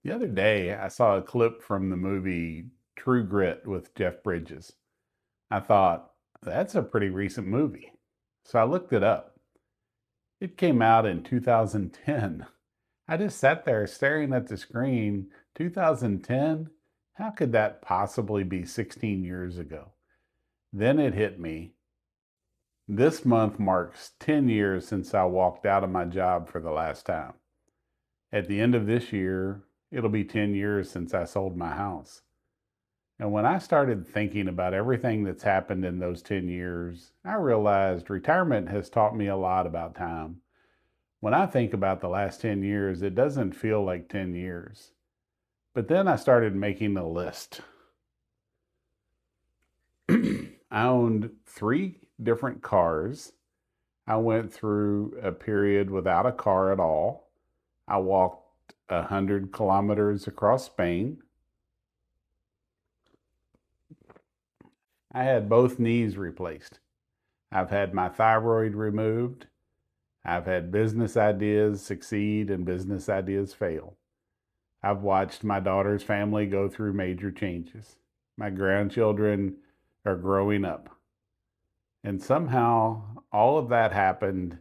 The other day, I saw a clip from the movie True Grit with Jeff Bridges. I thought, that's a pretty recent movie. So I looked it up. It came out in 2010. I just sat there staring at the screen. 2010? How could that possibly be 16 years ago? Then it hit me. This month marks 10 years since I walked out of my job for the last time. At the end of this year, it'll be 10 years since I sold my house. And when I started thinking about everything that's happened in those 10 years, I realized retirement has taught me a lot about time. When I think about the last 10 years, it doesn't feel like 10 years. But then I started making a list. I owned 3 different cars. I went through a period without a car at all. I walked 100 kilometers across Spain. I had both knees replaced. I've had my thyroid removed. I've had business ideas succeed and business ideas fail. I've watched my daughter's family go through major changes. My grandchildren are growing up. And somehow all of that happened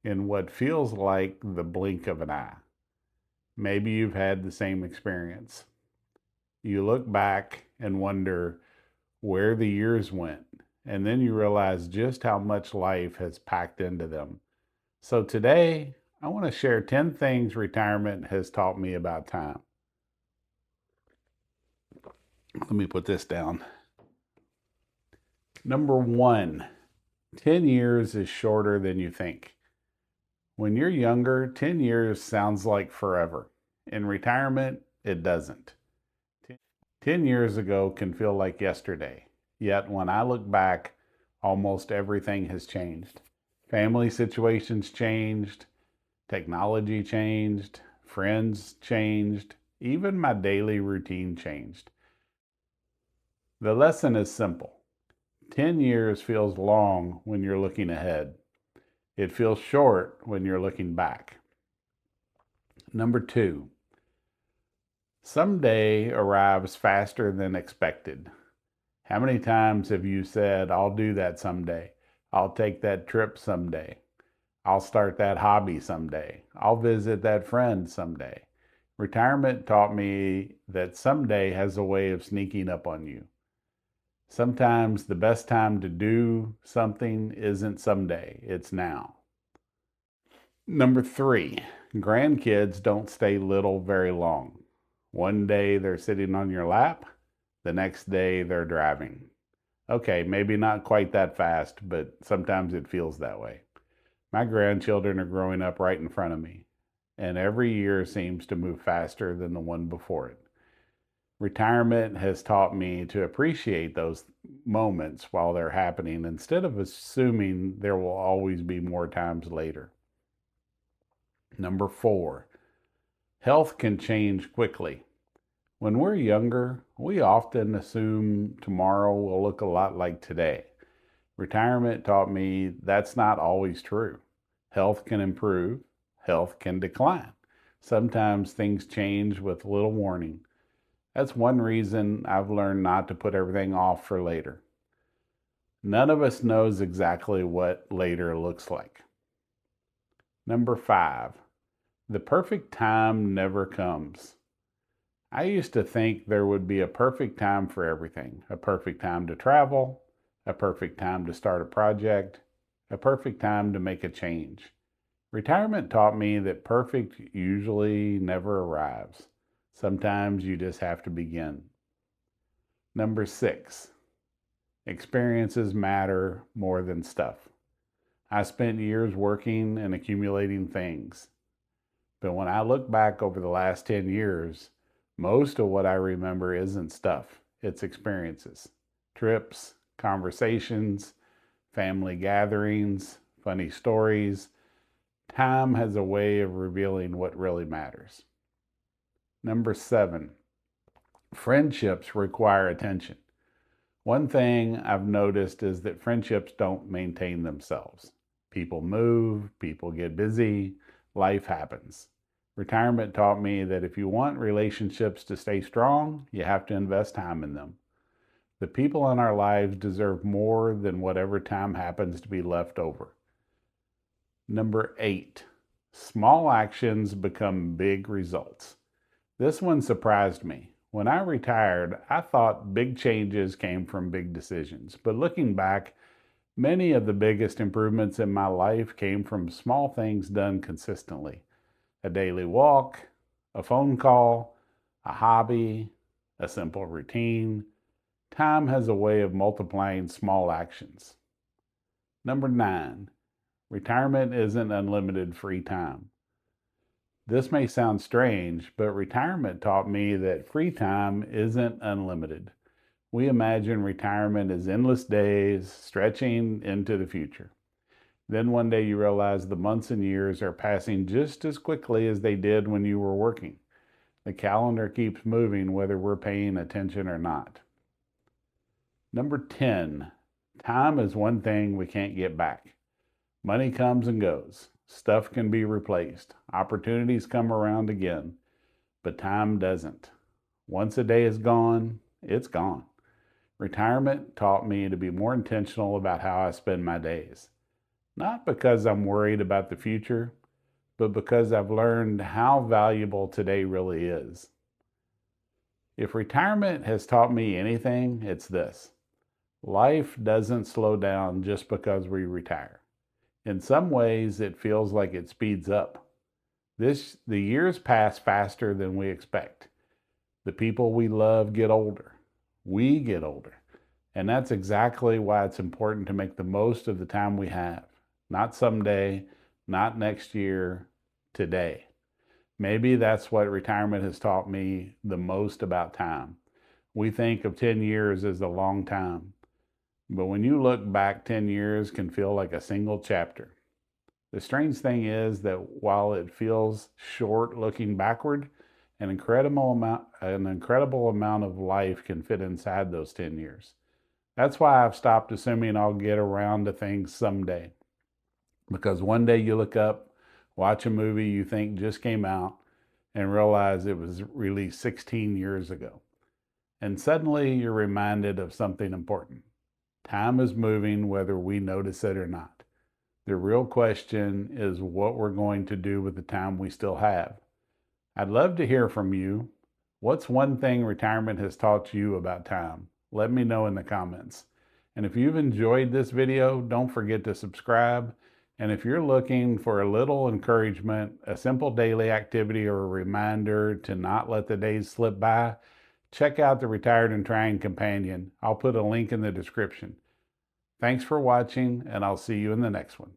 in what feels like the blink of an eye. Maybe you've had the same experience. You look back and wonder where the years went, and then you realize just how much life has packed into them. So today, I want to share 10 things retirement has taught me about time. Let me put this down. Number 1, 10 years is shorter than you think. When you're younger, 10 years sounds like forever. In retirement, it doesn't. 10 years ago can feel like yesterday. Yet when I look back, almost everything has changed. Family situations changed, technology changed, friends changed, even my daily routine changed. The lesson is simple. 10 years feels long when you're looking ahead. It feels short when you're looking back. Number 2, someday arrives faster than expected. How many times have you said, I'll do that someday? I'll take that trip someday. I'll start that hobby someday. I'll visit that friend someday. Retirement taught me that someday has a way of sneaking up on you. Sometimes the best time to do something isn't someday, it's now. Number 3, grandkids don't stay little very long. One day they're sitting on your lap, the next day they're driving. Okay, maybe not quite that fast, but sometimes it feels that way. My grandchildren are growing up right in front of me, and every year seems to move faster than the one before it. Retirement has taught me to appreciate those moments while they're happening instead of assuming there will always be more times later. Number 4, health can change quickly. When we're younger, we often assume tomorrow will look a lot like today. Retirement taught me that's not always true. Health can improve, health can decline. Sometimes things change with little warning. That's one reason I've learned not to put everything off for later. None of us knows exactly what later looks like. Number 5, the perfect time never comes. I used to think there would be a perfect time for everything. A perfect time to travel, a perfect time to start a project, a perfect time to make a change. Retirement taught me that perfect usually never arrives. Sometimes you just have to begin. Number 6, experiences matter more than stuff. I spent years working and accumulating things. But when I look back over the last 10 years, most of what I remember isn't stuff, it's experiences. Trips, conversations, family gatherings, funny stories. Time has a way of revealing what really matters. Number 7, friendships require attention. One thing I've noticed is that friendships don't maintain themselves. People move, people get busy, life happens. Retirement taught me that if you want relationships to stay strong, you have to invest time in them. The people in our lives deserve more than whatever time happens to be left over. Number 8, small actions become big results. This one surprised me. When I retired, I thought big changes came from big decisions. But looking back, many of the biggest improvements in my life came from small things done consistently. A daily walk, a phone call, a hobby, a simple routine. Time has a way of multiplying small actions. Number 9, retirement isn't unlimited free time. This may sound strange, but retirement taught me that free time isn't unlimited. We imagine retirement as endless days stretching into the future. Then one day you realize the months and years are passing just as quickly as they did when you were working. The calendar keeps moving whether we're paying attention or not. Number 10, time is one thing we can't get back. Money comes and goes. Stuff can be replaced. Opportunities come around again, but time doesn't. Once a day is gone, it's gone. Retirement taught me to be more intentional about how I spend my days. Not because I'm worried about the future, but because I've learned how valuable today really is. If retirement has taught me anything, it's this. Life doesn't slow down just because we retire. In some ways, it feels like it speeds up. The years pass faster than we expect. The people we love get older. We get older. And that's exactly why it's important to make the most of the time we have. Not someday, not next year, today. Maybe that's what retirement has taught me the most about time. We think of 10 years as a long time. But when you look back, 10 years can feel like a single chapter. The strange thing is that while it feels short looking backward, an incredible amount of life can fit inside those 10 years. That's why I've stopped assuming I'll get around to things someday. Because one day you look up, watch a movie you think just came out, and realize it was released 16 years ago. And suddenly you're reminded of something important. Time is moving whether we notice it or not. The real question is what we're going to do with the time we still have. I'd love to hear from you. What's one thing retirement has taught you about time? Let me know in the comments. And if you've enjoyed this video, don't forget to subscribe. And if you're looking for a little encouragement, a simple daily activity, or a reminder to not let the days slip by, check out the Retired and Trying Companion. I'll put a link in the description. Thanks for watching, and I'll see you in the next one.